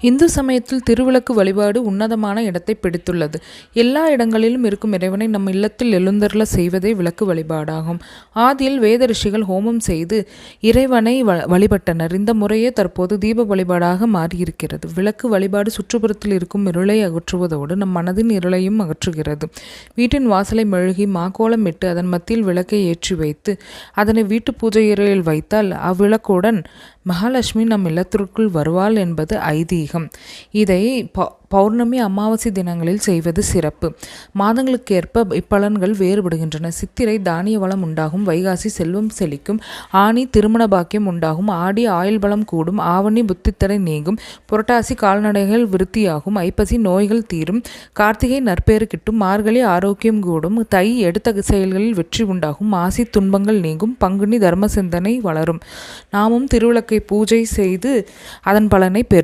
இந்து சமயத்தில் திருவிளக்கு வழிபாடு உன்னதமான இடத்தை பிடித்துள்ளது. எல்லா இடங்களிலும் இருக்கும் இறைவனை நம் இல்லத்தில் எழுந்தருள செய்வதே விளக்கு வழிபாடாகும். ஆதியில் வேத ரிஷிகள் ஹோமம் செய்து இறைவனை வழிபட்டனர். இந்த முறையே தற்போது தீப வழிபாடாக மாறியிருக்கிறது. விளக்கு வழிபாடு சுற்றுப்புறத்தில் இருக்கும் இருளை அகற்றுவதோடு நம் மனதின் இருளையும் அகற்றுகிறது. வீட்டின் வாசலை மெழுகி மாக்கோலம் இட்டு அதன் மத்தியில் விளக்கை ஏற்றி வைத்து அதனை வீட்டு பூஜை அறையில் வைத்தால் அவ்விளக்குடன் மகாலட்சுமி நம் இல்லத்திற்குள் வருவாள் என்பது ஐதீகம். இதை பௌர்ணமி அமாவாசை தினங்களில் செய்வது சிறப்பு. மாதங்களுக்கு ஏற்ப இப்பலன்கள் வேறுபடுகின்றன. சித்திரை தானிய வளம் உண்டாகும், வைகாசி செல்வம் செழிக்கும், ஆனி திருமண பாக்கியம் உண்டாகும், ஆடி ஆயுள் பலம் கூடும், ஆவணி புத்தித்தடை நீங்கும், புரட்டாசி கால்நடைகள் விருத்தியாகும், ஐப்பசி நோய்கள் தீரும், கார்த்திகை நற்பேறு கிட்டும், மார்கழி ஆரோக்கியம் கூடும், தை எடுத்த செயல்களில் வெற்றி உண்டாகும், மாசி துன்பங்கள் நீங்கும், பங்குனி தர்ம சிந்தனை வளரும். நாமும் திருவிளக்கை பூஜை செய்து அதன் பலனை பெறும்.